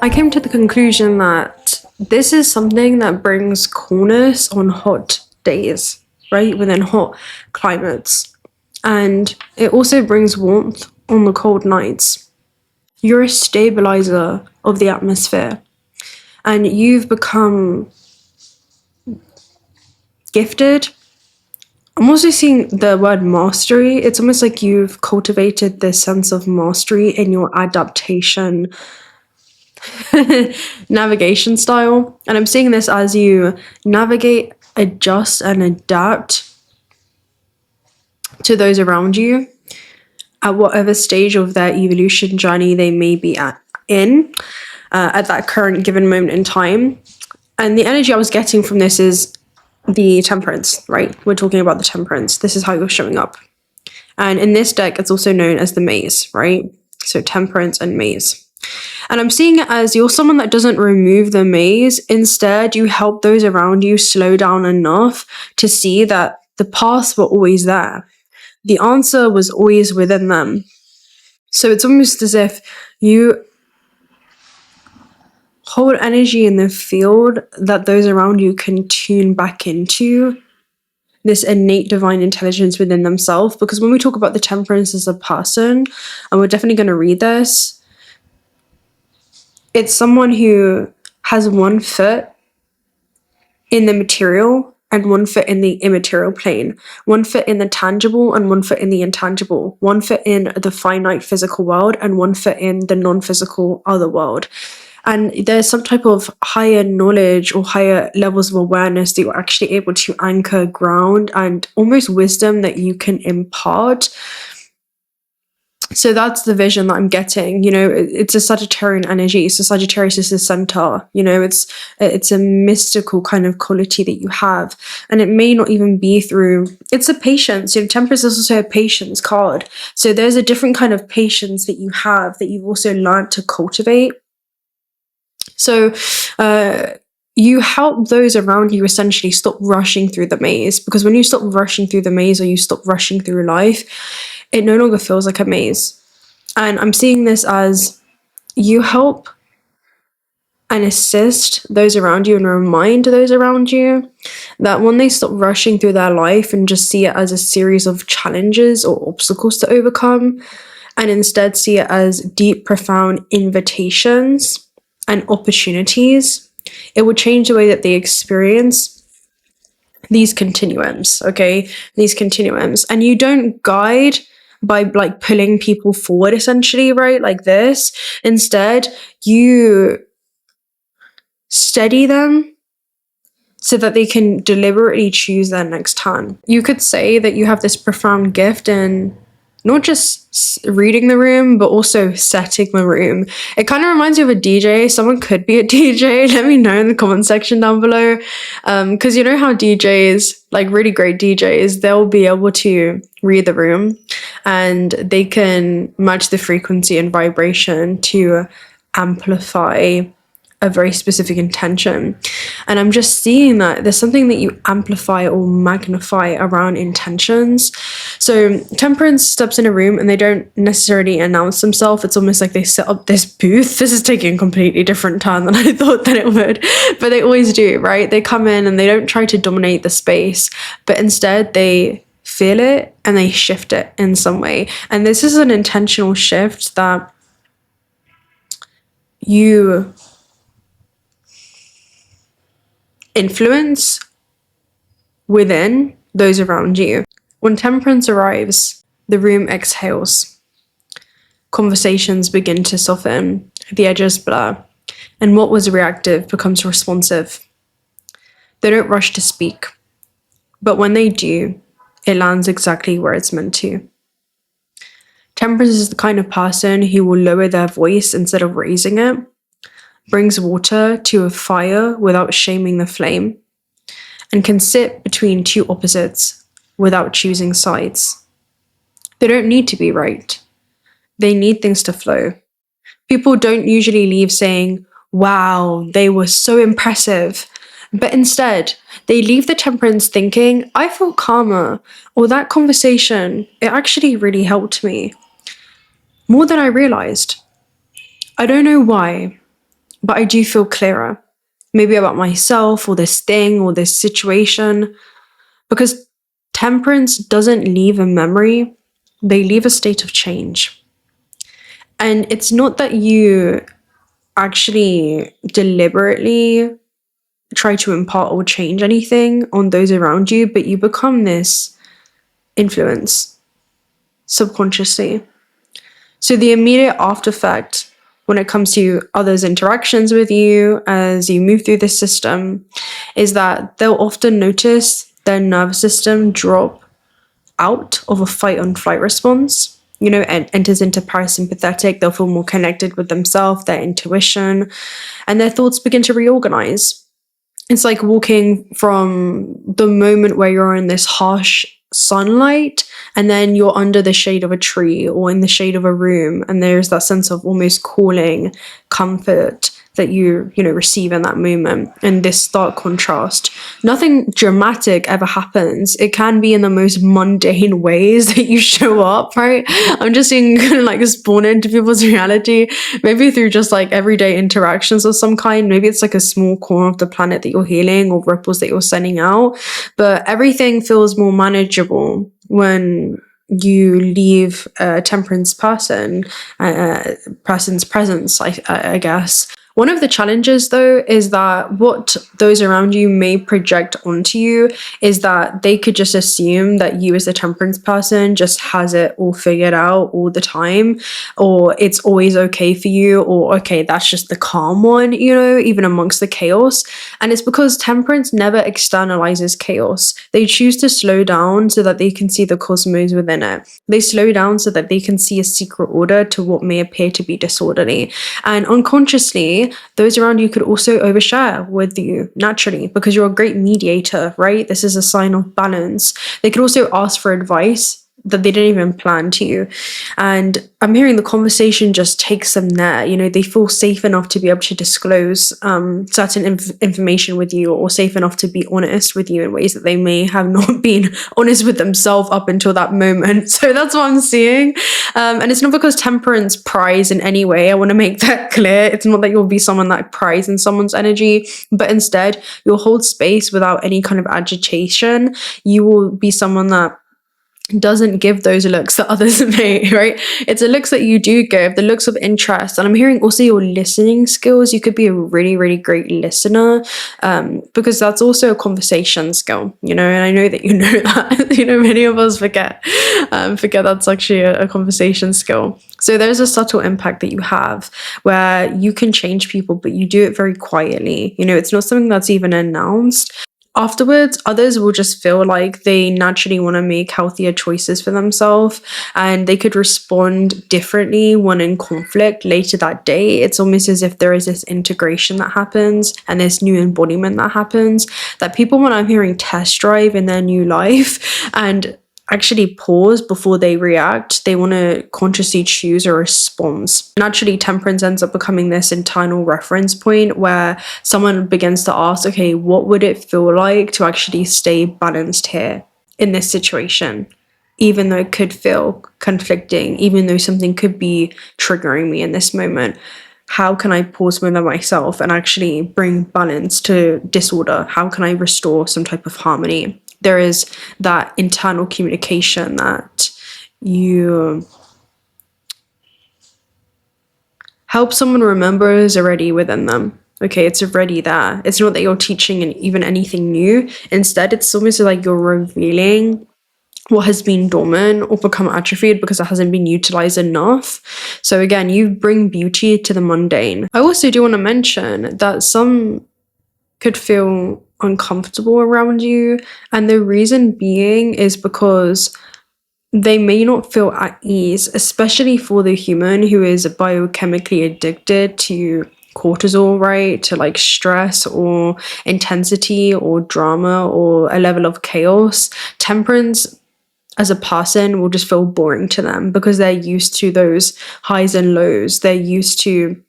I came to the conclusion that this is something that brings coolness on hot days, right? Within hot climates. And it also brings warmth on the cold nights. You're a stabilizer of the atmosphere. And you've become gifted. I'm also seeing the word mastery. It's almost like you've cultivated this sense of mastery in your adaptation navigation style. And I'm seeing this as you navigate, adjust, and adapt to those around you at whatever stage of their evolution journey they may be at that current given moment in time. And the energy I was getting from this is the temperance, right? We're talking about the temperance. This is how you're showing up. And in this deck, it's also known as the maze, right? So temperance and maze. And I'm seeing it as you're someone that doesn't remove the maze. Instead, you help those around you slow down enough to see that the paths were always there. The answer was always within them. So it's almost as if you hold energy in the field that those around you can tune back into this innate divine intelligence within themselves. Because when we talk about the temperance as a person, and we're definitely going to read this, it's someone who has one foot in the material and one foot in the immaterial plane, one foot in the tangible and one foot in the intangible, one foot in the finite physical world and one foot in the non-physical other world. And there's some type of higher knowledge or higher levels of awareness that you're actually able to anchor, ground, and almost wisdom that you can impart. So that's the vision that I'm getting. You know, it's a Sagittarian energy. So Sagittarius is the centaur. You know, it's a mystical kind of quality that you have. And it may not even be through, it's a patience. You know, Temperance is also a patience card. So there's a different kind of patience that you have that you've also learned to cultivate. So you help those around you essentially stop rushing through the maze, because when you stop rushing through the maze or you stop rushing through life, it no longer feels like a maze. And I'm seeing this as you help and assist those around you and remind those around you that when they stop rushing through their life and just see it as a series of challenges or obstacles to overcome, and instead see it as deep, profound invitations and opportunities, it will change the way that they experience these continuums, okay? These continuums. And you don't guide by like pulling people forward essentially, right? Like this. Instead, you steady them so that they can deliberately choose their next turn. You could say that you have this profound gift in not just reading the room, but also setting the room. It kind of reminds me of a DJ. Someone could be a DJ. Let me know in the comment section down below. Because you know how DJs, like really great DJs, they'll be able to read the room and they can match the frequency and vibration to amplify a very specific intention. And I'm just seeing that there's something that you amplify or magnify around intentions. So Temperance steps in a room and they don't necessarily announce themselves. It's almost like they set up this booth. This is taking a completely different turn than I thought that it would, but they always do, right? They come in and they don't try to dominate the space, but instead they feel it and they shift it in some way. And this is an intentional shift that you influence within those around you. When Temperance arrives, the room exhales. Conversations begin to soften, the edges blur, and what was reactive becomes responsive. They don't rush to speak, but when they do, it lands exactly where it's meant to. Temperance is the kind of person who will lower their voice instead of raising it, brings water to a fire without shaming the flame, and can sit between two opposites without choosing sides. They don't need to be right. They need things to flow. People don't usually leave saying, wow, they were so impressive. But instead, they leave the Temperance thinking, I felt calmer, or that conversation, it actually really helped me. More than I realized. I don't know why, but I do feel clearer, maybe about myself or this thing or this situation, because temperance doesn't leave a memory, they leave a state of change. And it's not that you actually deliberately try to impart or change anything on those around you, but you become this influence subconsciously. So the immediate after effect when it comes to others' interactions with you as you move through this system is that they'll often notice their nervous system drop out of a fight and flight response, and enters into parasympathetic. They'll feel more connected with themselves, their intuition, and their thoughts begin to reorganize. It's like walking from the moment where you're in this harsh sunlight and then you're under the shade of a tree or in the shade of a room, and there's that sense of almost cooling comfort that you receive in that moment. And this stark contrast, nothing dramatic ever happens. It can be in the most mundane ways that you show up, right? I'm just seeing like spawn into people's reality, maybe through just like everyday interactions of some kind. Maybe it's like a small corner of the planet that you're healing or ripples that you're sending out, but everything feels more manageable when you leave a temperance person's presence, I guess. One of the challenges, though, is that what those around you may project onto you is that they could just assume that you as a temperance person just has it all figured out all the time, or it's always okay for you, or okay, that's just the calm one, even amongst the chaos. And it's because temperance never externalizes chaos. They choose to slow down so that they can see the cosmos within it. They slow down so that they can see a secret order to what may appear to be disorderly. And unconsciously, those around you could also overshare with you naturally because you're a great mediator, right? This is a sign of balance. They could also ask for advice that they didn't even plan to. And I'm hearing the conversation just takes them there. They feel safe enough to be able to disclose certain information with you, or safe enough to be honest with you in ways that they may have not been honest with themselves up until that moment. So that's what I'm seeing. And it's not because temperance pries in any way. I want to make that clear. It's not that you'll be someone that pries in someone's energy, but instead you'll hold space without any kind of agitation. You will be someone that doesn't give those looks that others may, right? It's the looks that you do give, the looks of interest. And I'm hearing also your listening skills. You could be a really, really great listener, because that's also a conversation skill, and I know that you know that. Many of us forget that's actually a conversation skill. So there's a subtle impact that you have where you can change people, but you do it very quietly. It's not something that's even announced. Afterwards, others will just feel like they naturally want to make healthier choices for themselves, and they could respond differently when in conflict later that day. It's almost as if there is this integration that happens and this new embodiment that happens, that people, when I'm hearing test drive in their new life and actually pause before they react, they want to consciously choose a response. Naturally, temperance ends up becoming this internal reference point where someone begins to ask, okay, what would it feel like to actually stay balanced here in this situation? Even though it could feel conflicting, even though something could be triggering me in this moment, how can I pause within myself and actually bring balance to disorder? How can I restore some type of harmony? There is that internal communication that you help someone remember is already within them. Okay, it's already there. It's not that you're teaching even anything new. Instead, it's almost like you're revealing what has been dormant or become atrophied because it hasn't been utilized enough. So again, you bring beauty to the mundane. I also do want to mention that some could feel uncomfortable around you, and the reason being is because they may not feel at ease, especially for the human who is biochemically addicted to cortisol, right? To like stress or intensity or drama or a level of chaos. Temperance as a person will just feel boring to them because they're used to those highs and lows. They're used to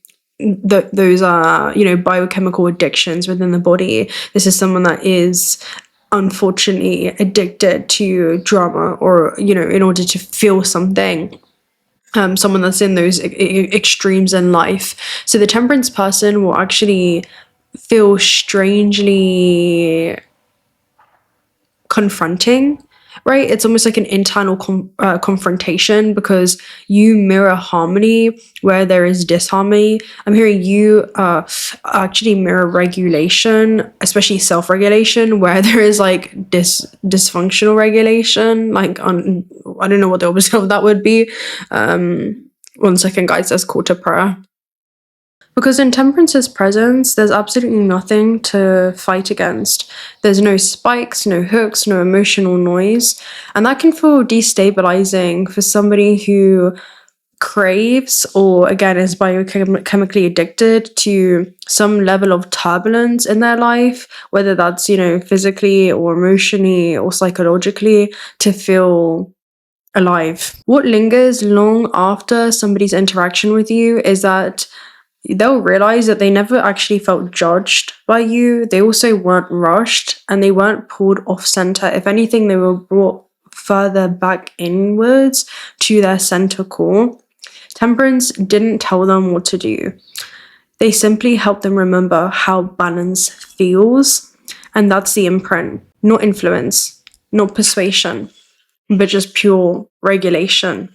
those are biochemical addictions within the body. This is someone that is unfortunately addicted to drama, or in order to feel something. someone that's in those extremes in life. So the temperance person will actually feel strangely confronting, right? It's almost like an internal confrontation, because you mirror harmony where there is disharmony. I'm hearing you actually mirror regulation, especially self-regulation, where there is like dysfunctional regulation. Like, I don't know what the opposite of that would be. 1 second, guys, let's call to prayer. Because in temperance's presence, there's absolutely nothing to fight against. There's no spikes, no hooks, no emotional noise. And that can feel destabilizing for somebody who craves, or again is biochemically addicted to some level of turbulence in their life, whether that's, physically or emotionally or psychologically, to feel alive. What lingers long after somebody's interaction with you is that they'll realize that they never actually felt judged by you. They also weren't rushed, and they weren't pulled off center. If anything, they were brought further back inwards to their center core. Temperance didn't tell them what to do. They simply helped them remember how balance feels. And that's the imprint, not influence, not persuasion, but just pure regulation.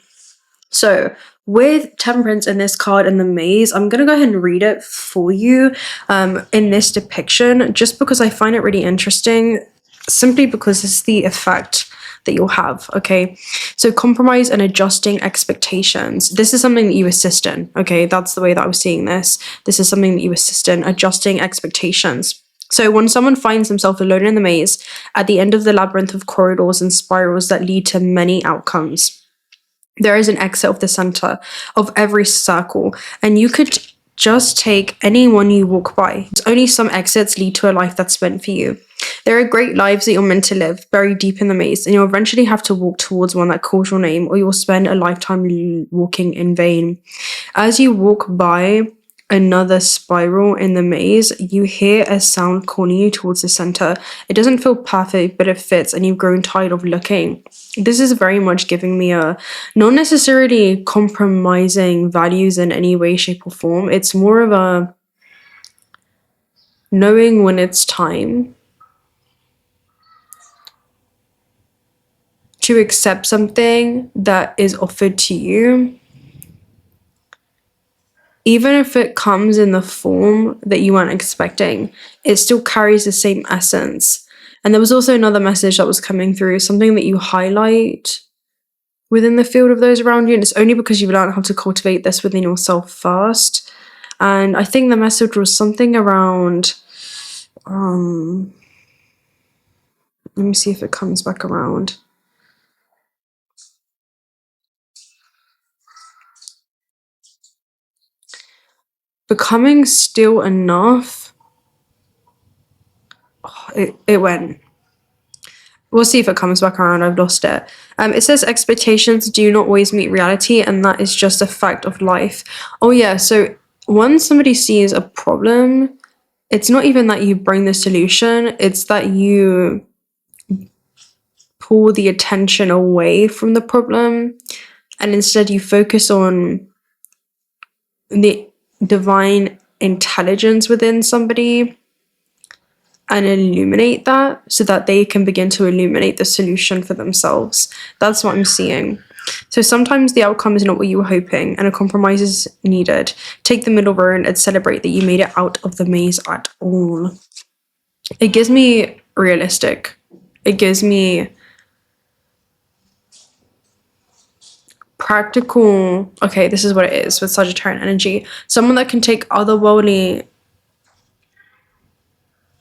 So with temperance in this card in the maze, I'm going to go ahead and read it for you in this depiction, just because I find it really interesting, simply because it's the effect that you'll have. Okay, so compromise and adjusting expectations. This is something that you assist in. Okay, that's the way that I was seeing this. This is something that you assist in, adjusting expectations. So when someone finds themselves alone in the maze, at the end of the labyrinth of corridors and spirals that lead to many outcomes, there is an exit of the center of every circle, and you could just take any one you walk by. Only some exits lead to a life that's meant for you. There are great lives that you're meant to live, buried deep in the maze, and you'll eventually have to walk towards one that calls your name, or you'll spend a lifetime walking in vain. As you walk by another spiral in the maze, you hear a sound calling you towards the center. It doesn't feel perfect, but it fits, and you've grown tired of looking. This is very much giving me a not necessarily compromising values in any way, shape, or form. It's more of a knowing when it's time to accept something that is offered to you, even if it comes in the form that you weren't expecting. It still carries the same essence. And there was also another message that was coming through, something that you highlight within the field of those around you, and it's only because you've learned how to cultivate this within yourself first. And I think the message was something around, let me see if it comes back around. Becoming still enough. It went. We'll see if it comes back around. I've lost it. It says expectations do not always meet reality, and that is just a fact of life. Oh yeah, so when somebody sees a problem, it's not even that you bring the solution, it's that you pull the attention away from the problem, and instead you focus on the divine intelligence within somebody and illuminate that, so that they can begin to illuminate the solution for themselves. That's what I'm seeing. So sometimes the outcome is not what you were hoping, and a compromise is needed. Take the middle road and celebrate that you made it out of the maze at all. It gives me realistic. It gives me practical. Okay, this is what it is with Sagittarian energy. Someone that can take otherworldly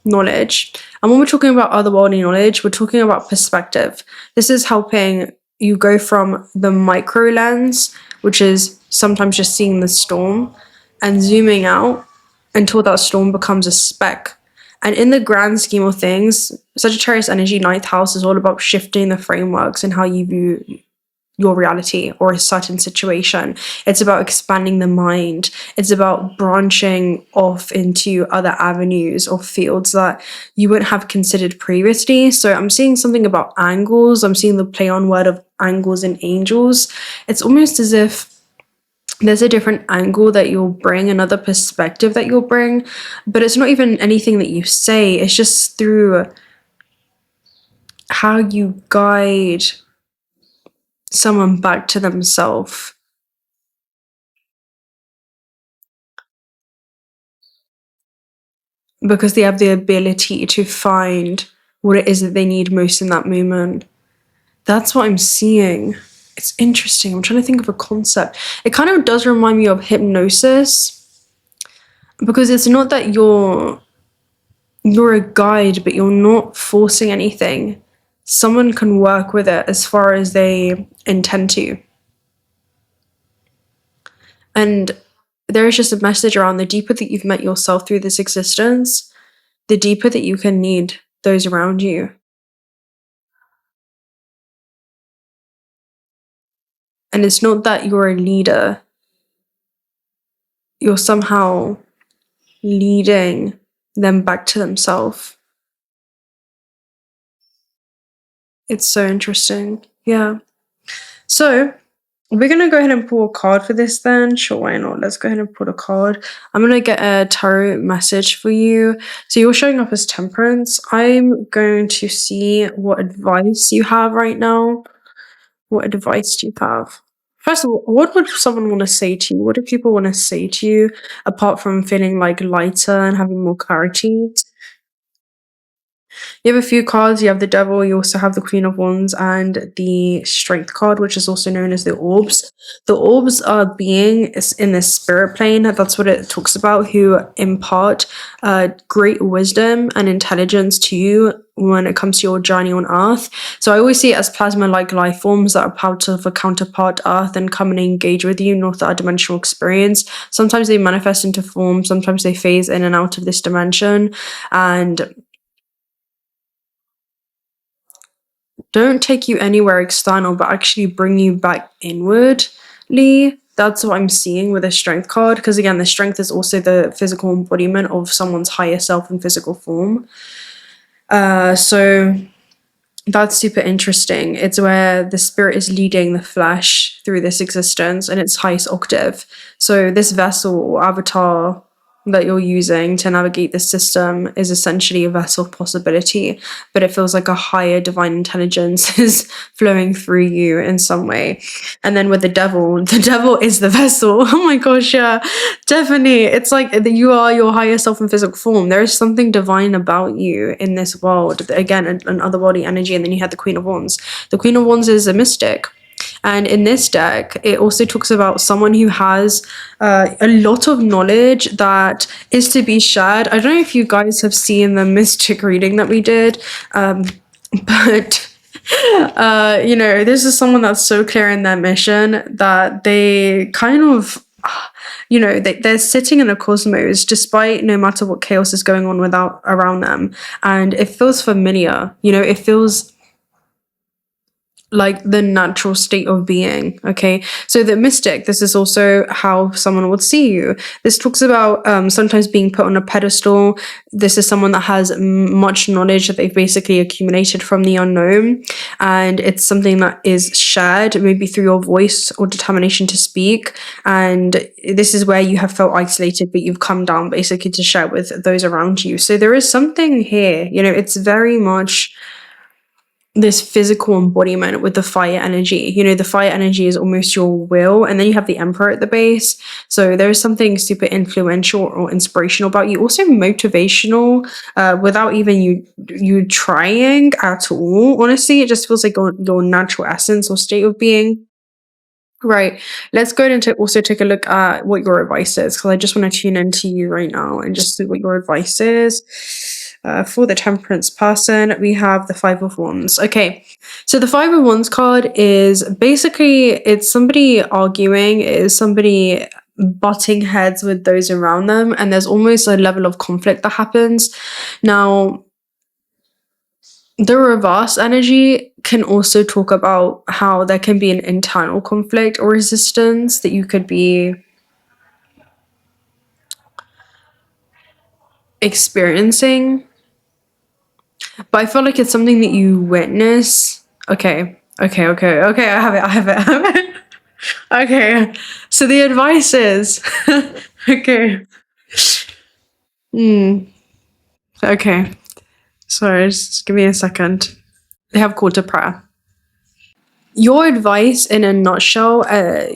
knowledge. And when we're talking about otherworldly knowledge, we're talking about perspective. This is helping you go from the micro lens, which is sometimes just seeing the storm, and zooming out until that storm becomes a speck. And in the grand scheme of things, Sagittarius energy, 9th house, is all about shifting the frameworks and how you view your reality or a certain situation. It's about expanding the mind. It's about branching off into other avenues or fields that you wouldn't have considered previously. So I'm seeing something about angles. I'm seeing the play on word of angles and angels. It's almost as if there's a different angle that you'll bring, another perspective that you'll bring, but it's not even anything that you say, it's just through how you guide someone back to themselves. Because they have the ability to find what it is that they need most in that moment. That's what I'm seeing. It's interesting. I'm trying to think of a concept. It kind of does remind me of hypnosis, because it's not that you're a guide, but you're not forcing anything. Someone can work with it as far as they intend to. And there is just a message around the deeper that you've met yourself through this existence, the deeper that you can need those around you. And it's not that you're a leader, you're somehow leading them back to themselves. It's so interesting. Yeah. So we're going to go ahead and pull a card for this then. Sure, why not? Let's go ahead and pull a card. I'm going to get a tarot message for you. So you're showing up as Temperance. I'm going to see what advice you have right now. What advice do you have? First of all, what would someone want to say to you? What do people want to say to you apart from feeling like lighter and having more clarity? You have a few cards. You have the Devil, you also have the Queen of Wands and the Strength card, which is also known as the Orbs. The Orbs are beings in the spirit plane. That's what it talks about, who impart great wisdom and intelligence to you when it comes to your journey on Earth. So I always see it as plasma-like life forms that are part of a counterpart Earth and come and engage with you, not that dimensional experience. Sometimes they manifest into form, sometimes they phase in and out of this dimension, and don't take you anywhere external, but actually bring you back inwardly. That's what I'm seeing with the Strength card, because again, the Strength is also the physical embodiment of someone's higher self in physical form. So that's super interesting. It's where the spirit is leading the flesh through this existence in its highest octave. So this vessel or avatar that you're using to navigate this system is essentially a vessel of possibility, but it feels like a higher divine intelligence is flowing through you in some way. And then with the devil is the vessel. Oh my gosh, yeah, definitely. It's like you are your higher self in physical form. There is something divine about you in this world. Again, an other body energy. And then you had the Queen of Wands. The Queen of Wands is a mystic. And in this deck, it also talks about someone who has a lot of knowledge that is to be shared. I don't know if you guys have seen the mystic reading that we did, but you know, this is someone that's so clear in their mission that they kind of, you know, they're sitting in a cosmos despite no matter what chaos is going on around them, and it feels familiar. You know, it feels like the natural state of being. Okay, so the mystic, this is also how someone would see you. This talks about sometimes being put on a pedestal. This is someone that has much knowledge that they've basically accumulated from the unknown, and it's something that is shared maybe through your voice or determination to speak. And this is where you have felt isolated, but you've come down basically to share with those around you. So there is something here, you know, it's very much this physical embodiment with the fire energy. You know, the fire energy is almost your will, and then you have the Emperor at the base. So there's something super influential or inspirational about you, also motivational, without even you trying at all. Honestly, it just feels like your natural essence or state of being. Right. Let's go ahead and also take a look at what your advice is, because I just want to tune into you right now and just see what your advice is. For the Temperance person, we have the Five of Wands. Okay, so the Five of Wands card is basically, it's somebody arguing, it is somebody butting heads with those around them, and there's almost a level of conflict that happens. Now, the reverse energy can also talk about how there can be an internal conflict or resistance that you could be experiencing. But I feel like it's something that you witness. Okay. I have it. Okay. So the advice is, okay. Okay. Sorry, just give me a second. They have called to prayer. Your advice in a nutshell,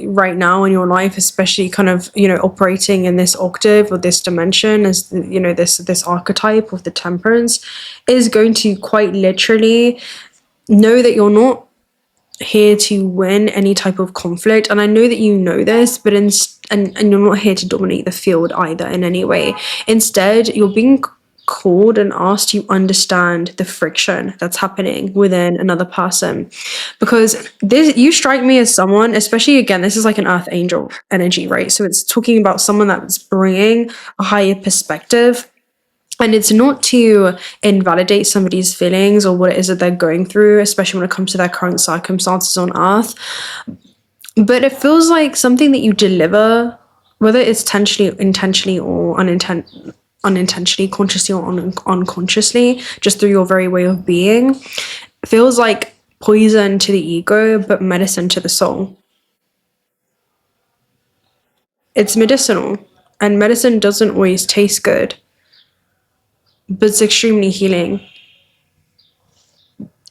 right now in your life, especially kind of, operating in this octave or this dimension as, this archetype of the temperance, is going to quite literally know that you're not here to win any type of conflict. And I know that you know this, but and you're not here to dominate the field either in any way. Instead, you're being called and asked to understand the friction that's happening within another person, because you strike me as someone, especially, again, this is like an earth angel energy, right? So it's talking about someone that's bringing a higher perspective. And it's not to invalidate somebody's feelings or what it is that they're going through, especially when it comes to their current circumstances on earth. But it feels like something that you deliver, whether it's intentionally or unintentionally, consciously or unconsciously, just through your very way of being, feels like poison to the ego, but medicine to the soul. It's medicinal, and medicine doesn't always taste good, but it's extremely healing.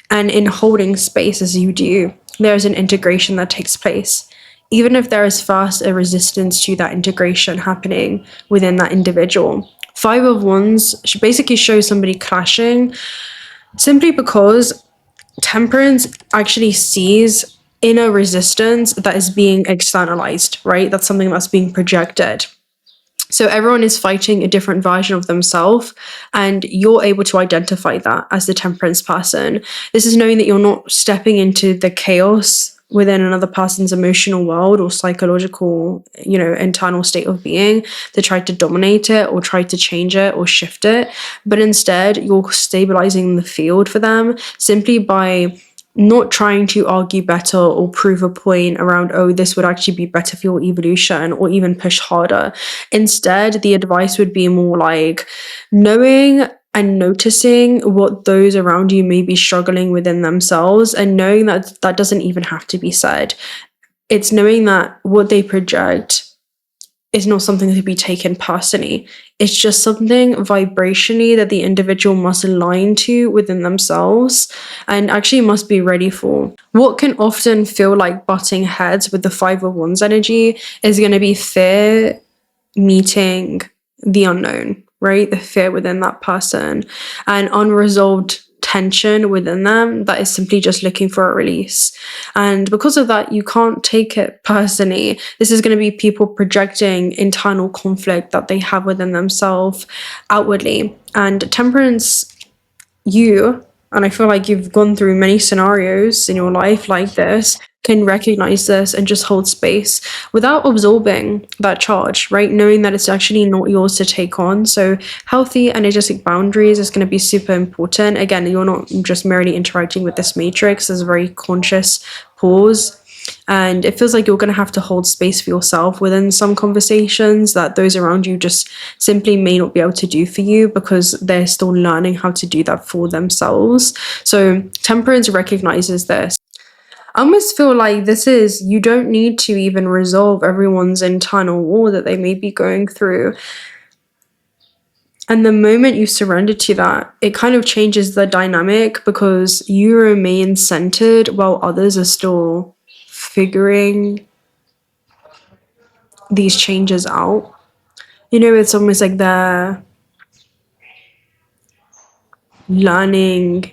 And in holding space as you do, there's an integration that takes place. Even if there is first a resistance to that integration happening within that individual. Five of Wands basically shows somebody clashing simply because temperance actually sees inner resistance that is being externalized, right? That's something that's being projected. So everyone is fighting a different version of themselves, and you're able to identify that as the temperance person. This is knowing that you're not stepping into the chaos within another person's emotional world or psychological, internal state of being to try to dominate it or try to change it or shift it. But instead, you're stabilizing the field for them simply by not trying to argue better or prove a point around, oh, this would actually be better for your evolution, or even push harder. Instead, the advice would be more like knowing and noticing what those around you may be struggling within themselves, and knowing that that doesn't even have to be said. It's knowing that what they project is not something to be taken personally. It's just something vibrationally that the individual must align to within themselves and actually must be ready for. What can often feel like butting heads with the Five of Wands energy is going to be fear meeting the unknown, right? The fear within that person and unresolved tension within them that is simply just looking for a release. And because of that, you can't take it personally. This is going to be people projecting internal conflict that they have within themselves outwardly. And temperance, and I feel like you've gone through many scenarios in your life like this, can recognize this and just hold space without absorbing that charge, right? Knowing that it's actually not yours to take on. So healthy energetic boundaries is going to be super important. Again, you're not just merely interacting with this matrix. There's a very conscious pause. And it feels like you're going to have to hold space for yourself within some conversations that those around you just simply may not be able to do for you because they're still learning how to do that for themselves. So temperance recognizes this. I almost feel like you don't need to even resolve everyone's internal war that they may be going through. And the moment you surrender to that, it kind of changes the dynamic because you remain centered while others are still figuring these changes out. It's almost like they're learning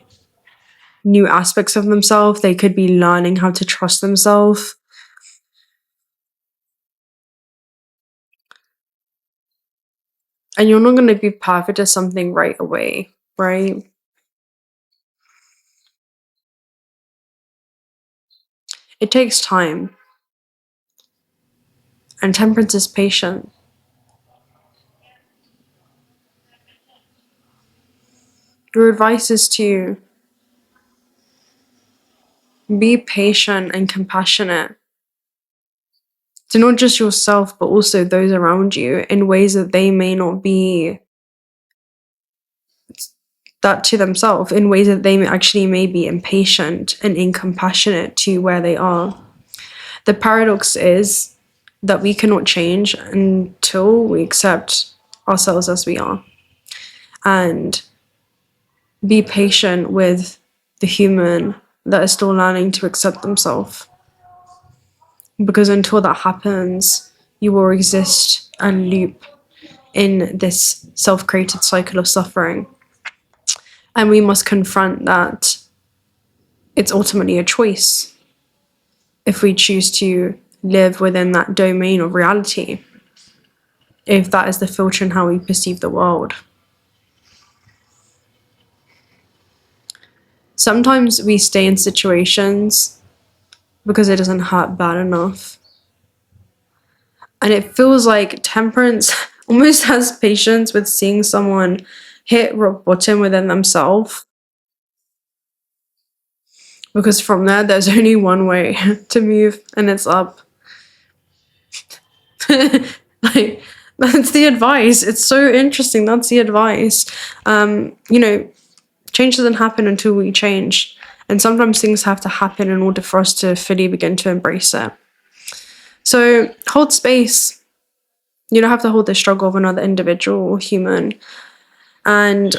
new aspects of themselves. They could be learning how to trust themselves. And you're not going to be perfect at something right away, right? It takes time. And temperance is patient. Your advice is to be patient and compassionate to not just yourself, but also those around you in ways that they may not be that to themselves, in ways that they actually may be impatient and incompassionate to where they are. The paradox is that we cannot change until we accept ourselves as we are. And be patient with the human that is still learning to accept themselves. Because until that happens, you will exist and loop in this self-created cycle of suffering. And we must confront that it's ultimately a choice if we choose to live within that domain of reality, if that is the filter in how we perceive the world. Sometimes we stay in situations because it doesn't hurt bad enough. And it feels like temperance almost has patience with seeing someone hit rock bottom within themselves. Because from there's only one way to move, and it's up. Like, that's the advice. It's so interesting. That's the advice. Change doesn't happen until we change. And sometimes things have to happen in order for us to fully begin to embrace it. So hold space. You don't have to hold the struggle of another individual or human. And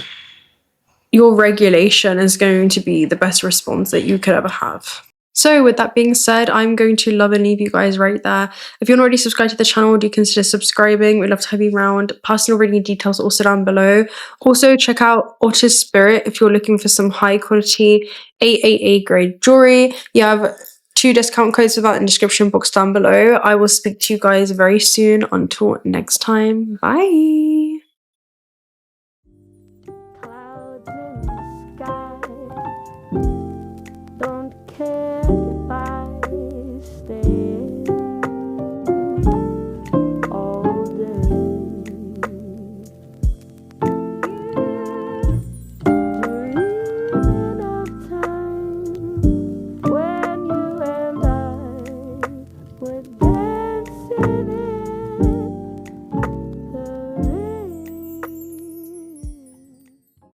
your regulation is going to be the best response that you could ever have. So with that being said, I'm going to love and leave you guys right there. If you're not already subscribed to the channel, do consider subscribing. We'd love to have you around. Personal reading details also down below. Also check out Otter's Spirit if you're looking for some high quality AAA grade jewelry. You have 2 discount codes for that in the description box down below. I will speak to you guys very soon. Until next time, bye.